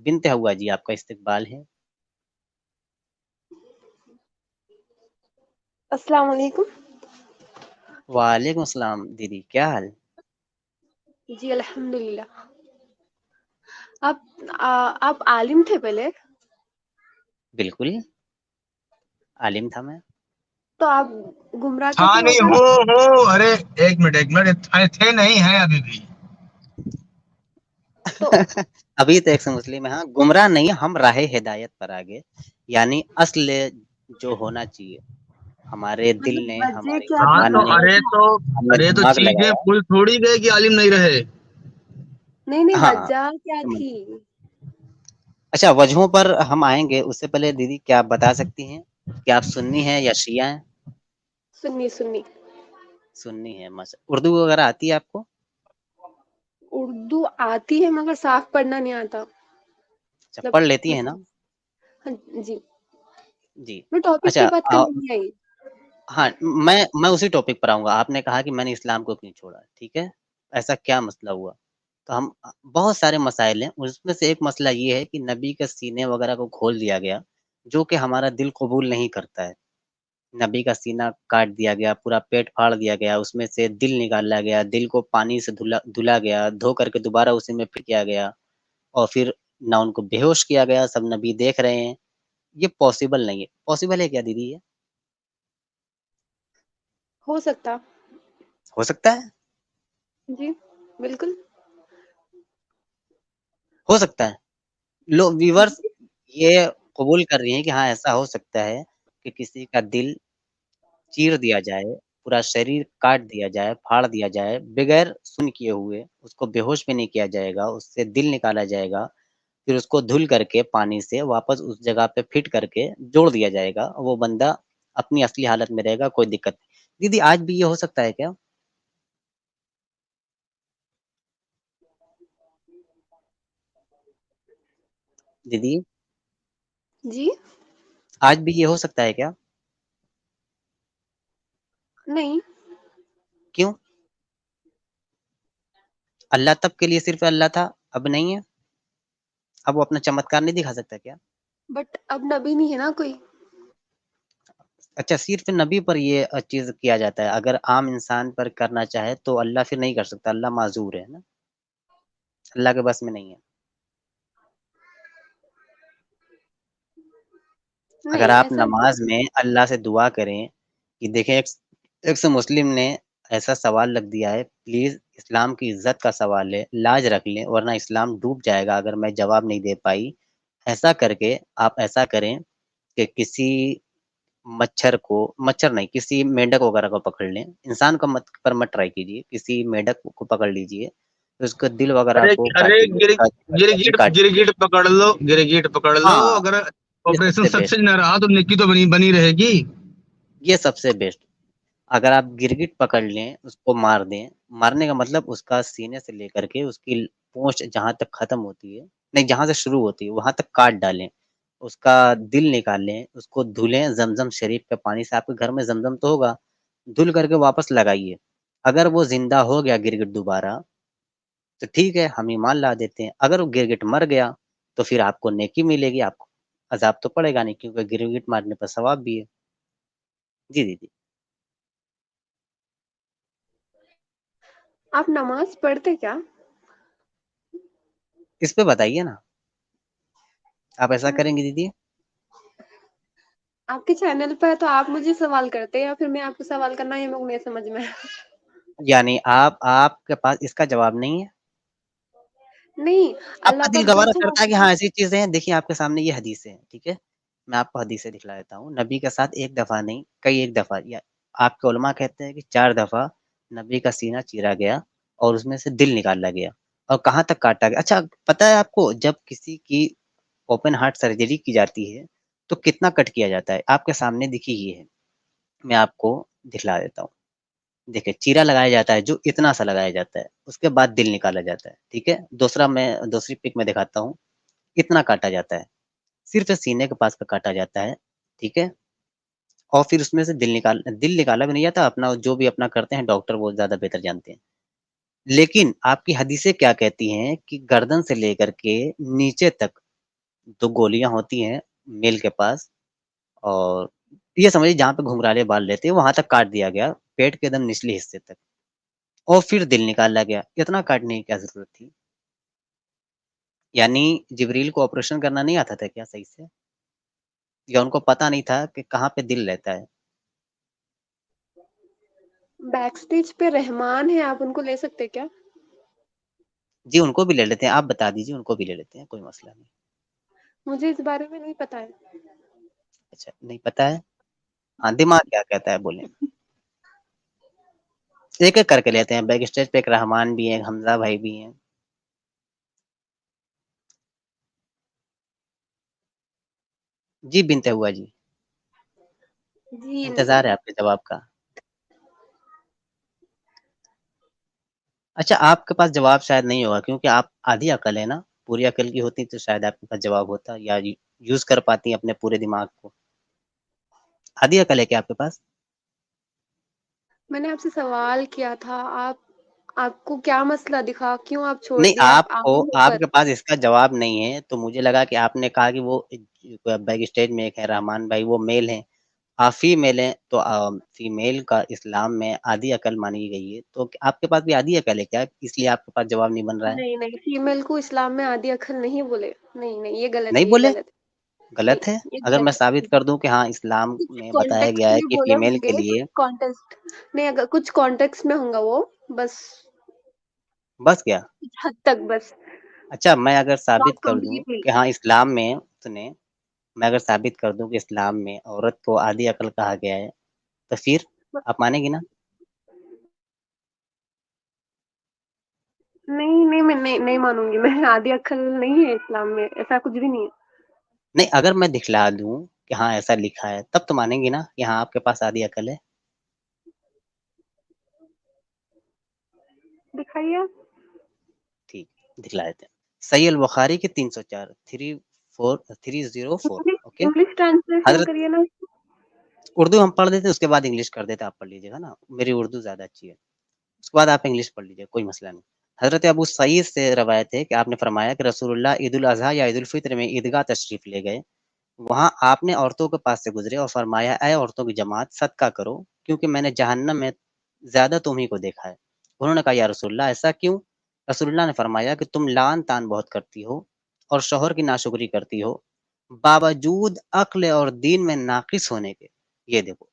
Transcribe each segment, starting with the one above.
بنت ہوا جی آپ کا استقبال ہے۔ السلام علیکم۔ وعلیکم السلام دیدی، کیا حال؟ جی الحمدللہ۔ آپ عالم تھے پہلے؟ بالکل عالم تھا میں۔ تو آپ گمراہ ہاں کیسے ہو نہیں گئے؟ ہو ارے ایک منٹ تھے نہیں ہیں ابھی بھی۔ تو ابھی تو ایک سے مسلم ہے، ہاں گمراہ نہیں، ہم راہ ہدایت پر آگے، یعنی اصل جو ہونا چاہیے ہمارے دل مطلب نے، وجہ ہمارے کیا ہاں تھی ایمان تو نے، گمراہ کی؟ ہم نے ارے تو دماغ چیزیں لگایا۔ بھول تھوڑی گئے کہ عالم نہیں رہے۔ نہیں ہاں وجہ کیا تھی؟ اچھا، وجہوں پر ہم آئیں گے، اس سے پہلے دیدی کیا آپ بتا سکتی ہیں کہ آپ سنی ہیں یا شیعہ ہیں؟ سنی سنی۔ سنی ہے، اردو وغیرہ آتی ہے آپ کو؟ اردو آتی ہے مگر صاف پڑھنا نہیں آتا۔ اچھا مطلب پڑھ لیتی ہیں نا؟ ہاں جی۔ جی میں ٹاپک اچھا پہ بات کرنے نہیں آئی۔ ہاں میں اسی ٹاپک پر آؤں گا۔ آپ نے کہا کہ میں نے اسلام کو کیوں چھوڑا، ٹھیک ہے، ایسا کیا مسئلہ ہوا؟ تو ہم بہت سارے مسائل ہیں، اس میں سے ایک مسئلہ یہ ہے کہ نبی کے سینے وغیرہ کو کھول دیا گیا، جو کہ ہمارا دل قبول نہیں کرتا ہے۔ نبی کا سینہ کاٹ دیا گیا، پورا پیٹ پھاڑ دیا گیا، اس میں سے دل نکالا گیا، دل کو پانی سے دھلا گیا، دھو کر کے دوبارہ اسی میں پھر کیا گیا، اور پھر نہ ان کو بے ہوش کیا گیا، سب نبی دیکھ رہے ہیں۔ یہ پاسبل نہیں ہے۔ پاسبل ہے کیا دیدی؟ یہ ہو سکتا۔ ہو سکتا ہے؟ جی بالکل۔ ہو سکتا ہے، لو ویورز جی یہ قبول کر رہی ہیں کہ ہاں ایسا ہو سکتا ہے کہ کسی کا دل چیر دیا جائے، پورا شریر کاٹ دیا جائے، پھاڑ دیا جائے، بغیر سن کیے ہوئے، اس کو بے ہوش بھی نہیں کیا جائے گا، اس سے دل نکالا جائے گا، پھر اس کو دھل کر کے پانی سے واپس اس جگہ پہ فٹ کر کے جوڑ دیا جائے گا، وہ بندہ اپنی اصلی حالت میں رہے گا، کوئی دقت نہیں۔ دیدی آج بھی یہ ہو سکتا ہے کیا؟ دیدی جی آج بھی یہ ہو سکتا ہے کیا؟ نہیں۔ کیوں؟ اللہ تب کے لیے صرف اللہ تھا، اب نہیں ہے؟ اب وہ اپنا چمتکار نہیں دکھا سکتا کیا؟ بٹ اب نبی نہیں ہے نا کوئی۔ اچھا صرف نبی پر یہ چیز کیا جاتا ہے، اگر عام انسان پر کرنا چاہے تو اللہ پھر نہیں کر سکتا، اللہ معذور ہے نا، اللہ کے بس میں نہیں ہے۔ اگر نہیں آپ ایسا نہیں۔ نماز میں اللہ سے دعا کریں کہ دیکھیں ایک سے مسلم نے ایسا سوال رکھ دیا ہے، پلیز اسلام کی عزت کا سوال ہے، لاج رکھ لیں ورنہ اسلام ڈوب جائے گا اگر میں جواب نہیں دے پائی، ایسا کر کے آپ ایسا کریں کہ کسی مچھر نہیں، کسی مینڈک وغیرہ کو پکڑ لیں، انسان کو پر مت ٹرائی کیجیے، کسی مینڈک کو پکڑ لیجیے، اس کو دل وغیرہ ارے کو ارے کاٹیے، اس کا ہڈی کاٹیے۔ گرگٹ پکڑ لو، گرگٹ پکڑ لو، ہاں اگر یہ سب آپریشن سے بیسٹ، سکسیس نہ رہا تو نکی تو بنی رہے گی۔ یہ سب سے بیسٹ۔ اگر آپ گرگٹ پکڑ لیں، اس کو مار دیں، مارنے کا مطلب اس کا سینے سے لے کر کے اس کی پونچھ جہاں تک ختم ہوتی ہے، نہیں جہاں سے شروع ہوتی ہے وہاں تک کاٹ ڈالیں، اس کا دل نکال لیں، اس کو دھلیں زمزم شریف کے پانی سے، آپ کے گھر میں زمزم تو ہوگا، دھل کر کے واپس لگائیے۔ اگر وہ زندہ ہو گیا گرگٹ دوبارہ تو ٹھیک ہے، ہم ایمان لا دیتے ہیں، اگر وہ گرگٹ مر گیا تو پھر آپ کو نیکی ملے گی، آپ کو عذاب تو پڑے گا نہیں، کیونکہ گرگٹ مارنے پر ثواب بھی ہے۔ جی دیدی آپ نماز پڑھتے کیا؟ اس پہ بتائیے نا، آپ ایسا کریں گے دیدی؟ آپ کے چینل پہ ہے تو آپ مجھے سوال کرتے ہیں یا پھر میں آپ کو سوال کرنا یہ مجھے نہیں سمجھ میں۔ یعنی آپ کے پاس اس کا جواب نہیں ہے؟ نہیں آپ کا اللہ دل پاک گوارا جو کرتا ہے کہ ہاں ایسی چیزیں ہیں، دیکھیے آپ کے سامنے یہ حدیثیں ہیں، ٹھیک ہے، میں آپ کو حدیثیں دکھلا دیتا ہوں، نبی کے ساتھ ایک دفعہ نہیں کئی ایک دفعہ، یا آپ کے علماء کہتے ہیں کہ 4 دفعہ نبی کا سینہ چیرا گیا اور اس میں سے دل نکالا گیا، اور کہاں تک کاٹا گیا۔ اچھا پتہ ہے آپ کو جب کسی کی اوپن ہارٹ سرجری کی جاتی ہے تو کتنا کٹ کیا جاتا ہے؟ آپ کے سامنے دکھی یہ ہے، میں آپ کو دکھلا دیتا ہوں، دیکھیں چیرا لگایا جاتا ہے جو اتنا سا لگایا جاتا ہے، اس کے بعد دل نکالا جاتا ہے، ٹھیک ہے، دوسری پک میں دکھاتا ہوں، اتنا کاٹا جاتا ہے، صرف سینے کے پاس کا کاٹا جاتا ہے، ٹھیک ہے، اور پھر اس میں سے دل نکالا بھی نہیں جاتا، اپنا جو بھی اپنا کرتے ہیں ڈاکٹر وہ زیادہ بہتر جانتے ہیں، لیکن آپ کی حدیثیں کیا کہتی ہیں کہ گردن سے لے کر کے نیچے تک 2 गोलियाँ होती हैं मेल के पास, और ये समझिए जहाँ पे घुंघराले बाल रहते हैं वहाँ तक काट दिया गया, पेट के एकदम निचले हिस्से तक, और फिर दिल निकाला गया। इतना काटने की क्या ज़रूरत थी? यानी जिब्रील को ऑपरेशन करना नहीं आता था क्या सही से? या उनको पता नहीं था कि कहाँ पे दिल रहता है? बैक स्टेज पे रहमान है, आप उनको ले सकते हैं क्या? जी, उनको भी ले लेते हैं, आप बता दीजिए, उनको भी ले लेते हैं, कोई मसला नहीं। मुझे इस बारे में नहीं पता है। अच्छा, नहीं पता है? हाँ, दिमाग क्या कहता है बोलें? एक-एक करके लेते हैं, बैक स्टेज पे एक रहमान भी हैं, एक हमज़ा भाई भी हैं। जी, बिनते हुआ जी, जी इंतज़ार है नहीं। आपके जवाब का। अच्छा, आपके पास जवाब शायद नहीं होगा क्योंकि आप आधी अकल है ना, पूरी अकल की होती तो शायद आपके पास जवाब होता या यूज़ कर पाती अपने पूरे दिमाग को। आधी अकल है क्या आपके पास? मैंने आपसे सवाल किया था, आपको क्या मसला दिखा? क्यों आप छोड़ नहीं, दिए? आप आपको आमिर होकर आपके पास इसका जवाब नहीं है, तो मुझे लगा कि आपने कहा कि वो बैक स्टेज में एक है रहमान भाई, वो मेल हैं। आप फीमेल हैं, तो फीमेल का इस्लाम में आधी अकल मानी गई है, तो आपके पास भी आधी अकल है क्या? इसलिए आपके पास जवाब नहीं बन रहा है? नहीं, नहीं, फीमेल को इस्लाम में आधी अकल नहीं बोले। नहीं, नहीं, ये गलत नहीं है, ये बोले? गलत है। नहीं, गलत है? ये अगर गलत मैं साबित है। कर दूँ कि हाँ, इस्लाम कुछ में बताया कॉन्टेक्स्ट गया है में कि बोले फीमेल के होंगे, कुछ लिए कॉन्टेक्स्ट नहीं, अगर कुछ कॉन्टेक्स्ट में होगा वो, बस बस क्या? कुछ हद तक बस, अच्छा, मैं अगर नॉट साबित कर दूँ कंप्लीटली। कि हाँ, इस्लाम में सुनिए, मैं अगर साबित कर दूँ कि इस्लाम में औरत को आधी अकल कहा गया है, तो फिर आप मानेंगी ना? नहीं, नहीं, मैं नहीं मानूँगी मैं, आधी अक्ल नहीं है इस्लाम में, ऐसा कुछ भी नहीं है। नहीं, अगर मैं दिखला दूँ कि हाँ, ऐसा लिखा है, तब तो मानेंगी ना कि हाँ, आपके पास आधी अकल है? दिखाइए। ठीक, दिखला देते हैं। सही अल-बुखारी के 304 304 इंग्लिश ओके? इंग्लिश ट्रांसलेशन हज़रत करिए ना। उर्दू हम पढ़ देते हैं, उसके बाद इंग्लिश कर देते हैं, आप पढ़ लीजिएगा ना, मेरी उर्दू ज़्यादा अच्छी है। उसके बाद आप इंग्लिश पढ़ लीजिए, कोई मसला नहीं। हज़रत अबू सईद से रवायत है कि आपने फरमाया कि रसूलुल्लाह ईद उल अज़हा या ईद उल फ़ित्र में ईदगाह तशरीफ़ ले गए। वहाँ आपने औरतों के पास से गुज़रे और फरमाया, ऐ औरतों की जमात सदका करो, क्योंकि मैंने जहन्नम में ज़्यादा तुम ही को देखा है। उन्होंने कहा, या रसूलल्लाह ऐसा क्यों? रसूलुल्लाह ने फरमाया कि तुम लान-तान बहुत करती हो और शौहर की नाशुक्री करती हो, बावजूद अक्ल और दीन में नाक़िस होने के। ये देखो,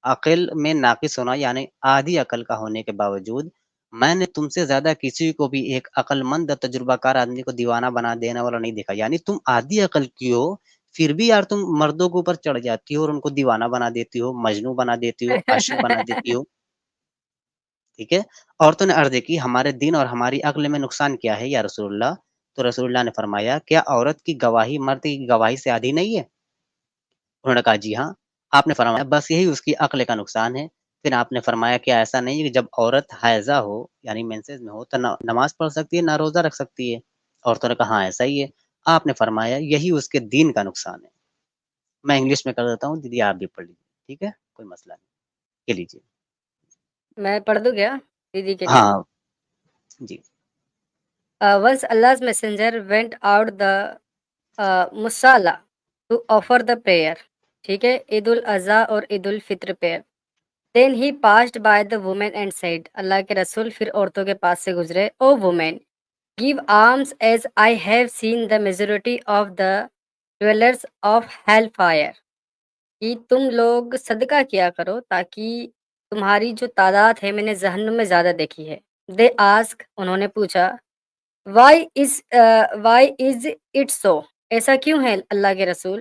अक़ल में नाक़िस होना यानी आधी अक़ल का होने के बावजूद, मैंने तुमसे ज़्यादा किसी को भी एक अक़लमंद तजुर्बाकार आदमी को दीवाना बना देने वाला नहीं देखा। यानी तुम आधी अक़ल की हो, फिर भी यार तुम मर्दों के ऊपर चढ़ जाती हो और उनको दीवाना बना देती हो, मजनू बना देती हो, आशिक बना देती हो, ठीक है? औरतों ने अर्ज़ की, हमारे दीन और हमारी अक़ल में नुकसान क्या है या रसूलल्लाह? तो रसूलुल्लाह ने फरमाया, क्या औरत की गवाही मर्द की गवाही से आधी नहीं है? उन्होंने कहा, जी हाँ। आपने फरमाया, बस यही उसकी अक्ल का नुकसान है। फिर आपने फरमाया, क्या ऐसा नहीं है कि जब औरत हाइज़ा हो, यानी मेंसेस में हो, तो ना नमाज़ पढ़ सकती है, ना रोज़ा रख सकती है? औरतों ने कहा, हाँ, ऐसा ही है। आपने फरमाया, यही उसके दीन का नुकसान है। मैं इंग्लिश में कर देता हूँ, दीदी आप भी पढ़ लीजिए, ठीक है? कोई मसला नहीं। ये लीजिए। मैं पढ़ दूँ क्या दीदी के लिए? हाँ, जी। Once Allah's messenger went out the Musalla to offer the prayer. ठीक है, ईद उल अज़हा और Eid ul Fitr prayer. Then he passed by the woman and said, अल्लाह के रसूल फिर औरतों के पास से गुजरे, O woman, give alms as I have seen the majority of the dwellers of hellfire. कि तुम लोग सदका किया करो ताकि तुम्हारी जो तादाद है मैंने जहन्नुम में ज़्यादा देखी है। दे आस्क, उन्होंने पूछा, वाई इज इट सो, ऐसा क्यों है अल्लाह के रसूल?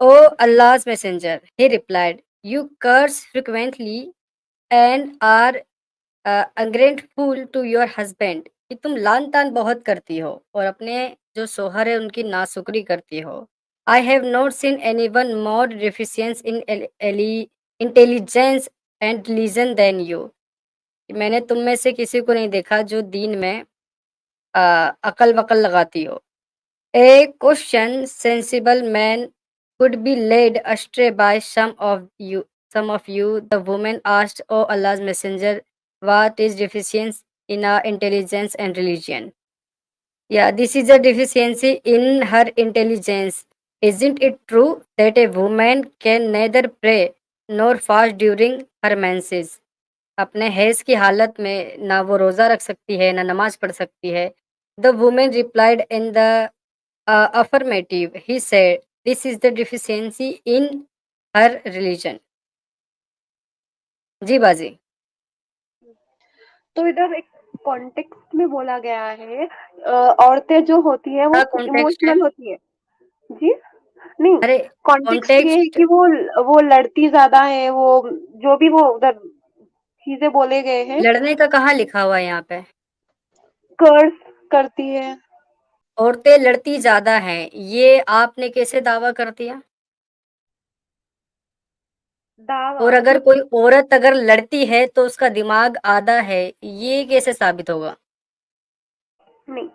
ओ अल्लाह's messenger, he replied, you curse frequently and are ungrateful to your husband, कि तुम लान तान बहुत करती हो और अपने जो शोहर है उनकी नाशुक्री करती हो। I have not seen anyone more deficient in intelligence and religion than you, मैंने तुम में से किसी को नहीं देखा जो दीन में अकल वकल लगाती हो। A question sensible man could be led astray by some of you. Some of you, the woman asked, O Allah's messenger, what is deficiency in our intelligence and religion? Yeah, this is a deficiency in her intelligence. Isn't it true that a woman can neither pray nor fast during her menses? अपने has की हालत में ना वो रोजा रख सकती है ना नमाज पढ़ सकती है. The woman replied in the affirmative. He said, "This is the deficiency in her religion." जी बाजी. तो इधर एक कॉन्टेक्स्ट में बोला गया है, औरतें जो होती है वो क्या कॉन्टेक्स्ट है? इमोशनल होती है जी, नहीं अरे कॉन्टेक्स्ट ये है कॉन्टेक्स्ट कि वो लड़ती ज्यादा है, वो जो भी वो उधर चीजें बोले गए हैं, लड़ने का कहाँ लिखा हुआ है यहाँ पे? कर्स करती है। औरतें लड़ती ज्यादा हैं, ये आपने कैसे दावा कर दिया? दावा और अगर मतलब कोई औरत अगर लड़ती है तो उसका दिमाग आधा है, ये कैसे साबित होगा? नहीं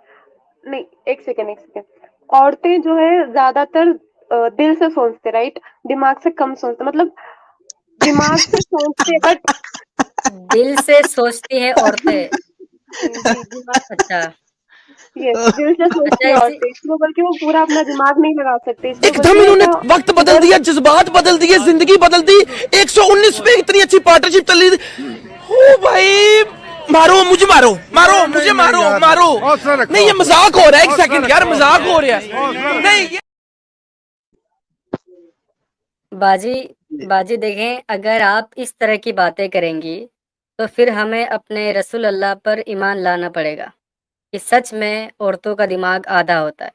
नहीं, एक सेकेंड, औरतें जो है ज्यादातर दिल से सोचते, राइट, दिमाग से कम सोचते, मतलब दिमाग से सोचते बट दिल से सोचती हैं औरतें. जी दिमाग, अच्छा यस दिल से सोचती अच्छा है इसी औरतें, इसलिए बल्कि वो पूरा अपना दिमाग नहीं लगा सकते, इसलिए एकदम बोलते हैं इन्होंने ऐसा वक्त बदल इधर दिया, जज्बात बदल दिए, जिंदगी बदल दी। 119 पे इतनी अच्छी पार्टनरशिप चल रही थी। ओ भाई मारो मुझे, मारो मारो मुझे, मारो मारो। नहीं ये मजाक हो रहा है, एक सेकंड यार, मजाक हो रहा है। नहीं ये बाजी देखें, अगर आप इस तरह की बातें करेंगी तो फिर हमें अपने रसूल अल्लाह पर ईमान लाना पड़ेगा कि सच में औरतों का दिमाग आधा होता है.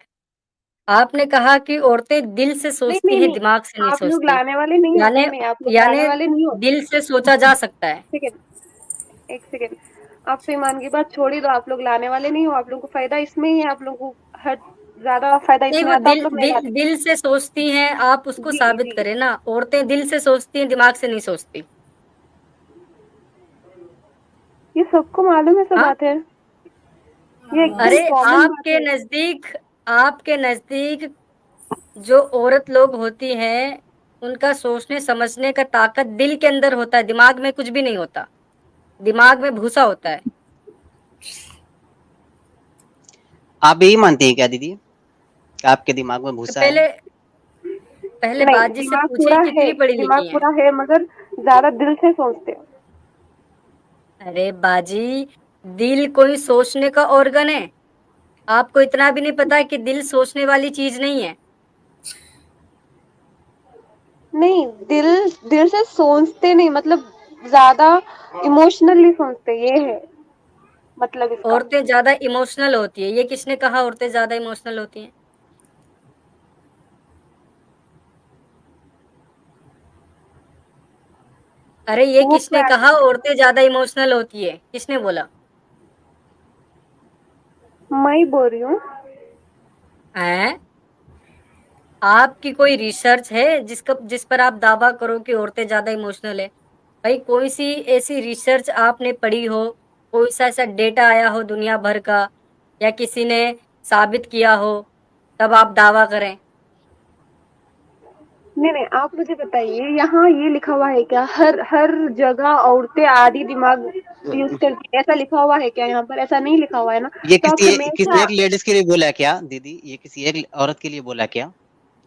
आपने कहा कि औरतें दिल से नहीं सोचती नहीं हैं, नहीं, दिमाग से नहीं आप लोग सोचती. लाने वाले नहीं हो, यानी नहीं आप लोग यानी लाने वाले नहीं हो। दिल से सोचा जा सकता है. एक सेकेंड, आप तो ईमान की बात छोड़ ही दो, आप लोग लाने वाले नहीं हो, आप लोगों को फायदा इसमें ही है, आप लोगों को हर ज्यादा फायदा नहीं इसमें वो आता, आप लोग नहीं लाते। दिल से सोचती हैं, आप उसको जी साबित जी, करें ना. औरतें दिल से सोचती हैं, दिमाग से नहीं सोचती. ये सबको मालूम है, सब हाँ बात है, ये एकदम अरे कॉमन बात है। आपके नजदीक जो औरत लोग होती हैं उनका सोचने समझने का ताकत दिल के अंदर होता है, दिमाग में कुछ भी नहीं होता, दिमाग में भूसा होता है. आप यही मानती हैं क्या दीदी कि आपके दिमाग में तो भूसा है? पहले नहीं, बाजी से दिमाग पूछिए पूरा है, कितनी पढ़ी दिमाग लिखी हैं. पूरा है, मगर ज्यादा दिल से सोचते हैं। अरे बाजी, दिल कोई सोचने का ऑर्गन है? आपको इतना भी नहीं पता कि दिल सोचने वाली चीज नहीं है. नहीं, दिल से सोचते नहीं, मतलब ज्यादा इमोशनली सोचते, ये है मतलब इसका। औरतें ज्यादा इमोशनल होती है, ये किसने कहा औरतें ज्यादा इमोशनल होती हैं? अरे ये वो किसने कहा औरतें ज्यादा इमोशनल होती है? किसने बोला? मैं ही बोल रही हूँ। हैं? आपकी कोई रिसर्च है जिस पर आप दावा करो कि औरतें ज्यादा इमोशनल है? भाई कोई सी ऐसी रिसर्च आपने पढ़ी हो, कोई सा ऐसा डेटा आया हो दुनिया भर का, या किसी ने साबित किया हो, तब आप दावा करें. नहीं, आप मुझे बताइए, यहाँ ये लिखा हुआ है क्या हर जगह औरतें आधी दिमाग यूज करती है, ऐसा लिखा हुआ है क्या? यहाँ पर ऐसा नहीं लिखा हुआ है ना, ये तो आप किसी हमेशा एक लेडीज के लिए बोला क्या दीदी? ये किसी एक औरत के लिए बोला क्या?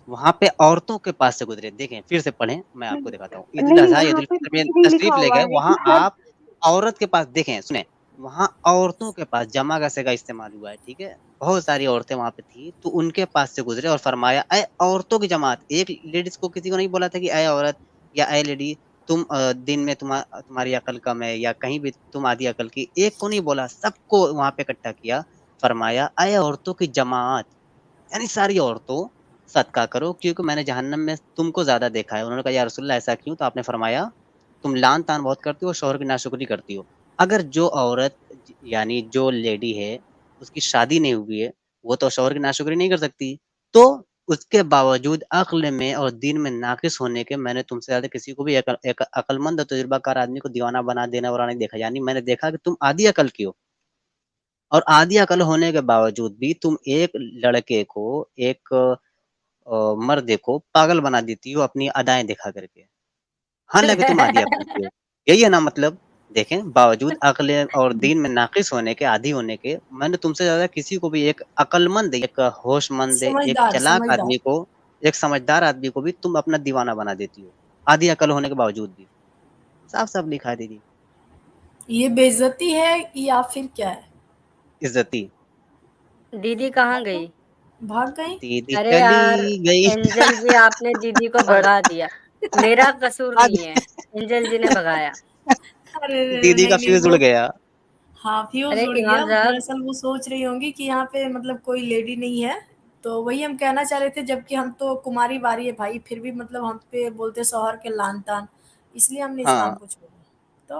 वहां पे औरतों के पास से गुजरे, देखें फिर से पढ़ें, मैं आपको दिखाता हूँ। ईद उल नहीं, अजहा, ईद यहाँ उल पर फित्र में नहीं लिखा तशरीफ ले हुआ गए, है वहां कि हर आप औरत के पास देखें, सुने, वहां औरतों के पास जमा का सेगा इस्तेमाल हुआ है, ठीक है, बहुत सारी औरतें वहां पे थी, तो उनके पास से गुजरे और फरमाया ऐ औरतों की जमात। एक लेडीज को किसी को नहीं बोला था कि ऐ औरत या ऐ लेडी, तुम दिन में तुम्हारी अकल कम है या कहीं भी तुम आधी अकल की, एक को नहीं बोला, सबको वहां पे इकट्ठा किया, फरमाया ऐ औरतों की जमात, यानी सारी औरतों सदका करो क्योंकि मैंने जहन्नम में तुमको ज्यादा देखा है। उन्होंने कहा या रसूलल्लाह ऐसा क्यों? तो आपने फरमाया तुम लान तान बहुत करती हो, शौहर की नाशुक्री करती हो। अगर जो औरत यानी जो लेडी है उसकी शादी नहीं हुई है, वो तो शौहर की नाशुक्री नहीं कर सकती, तो उसके बावजूद अक्ल में और दीन में नाकिस होने के मैंने तुमसे ज्यादा किसी को भी एक अक्लमंद और तजुर्बाकार आदमी को दीवाना बना देना और नहीं देखा। यानी मैंने देखा कि तुम आधी अकल की हो और आधी अकल होने के बावजूद भी तुम एक लड़के को, एक मर्द को पागल बना देती हो अपनी अदाएं दिखा करके। हालांकि तुम आधी अकल की हो। यही है ना मतलब? دیکھیں باوجود عقل اور دین میں ناقص ہونے کے، عادی ہونے کے، میں نے تم سے زیادہ کسی کو بھی، ایک عقل مند، ایک ہوش مند، ایک سمجھدار چلاک سمجھدار آدمی کو، ایک سمجھدار آدمی کو بھی تم اپنا دیوانہ بنا دیتی ہو، آدھی عقل ہونے کے باوجود بھی. صاف صاف لکھا ہے دیدی. یہ بے عزتی ہے یا پھر کیا ہے؟ عزتی. دیدی کہاں گئی؟ بھاگ گئی؟ دیدی ارے چلی یار گئی. اینجل جی آپ نے دیدی کو بھگا دیا، میرا قصور نہیں ہے، اینجل جی نے بھگایا. ارے دیدی کا نہیں نہیں فیوز وہ اڑ گیا. ہاں فیوز ارے اڑ گیا. امام صاحب دراصل وہ سوچ رہی ہوں گی کہ یہاں پہ مطلب کوئی لیڈی نہیں ہے، تو وہی ہم کہنا چاہ رہے تھے، جبکہ ہم تو کماری واری ہے بھائی، پھر بھی مطلب ہم پہ بولتے شوہر کے لان تان، اس لیے ہم نے ہاں اسلام کو چھوڑا. تو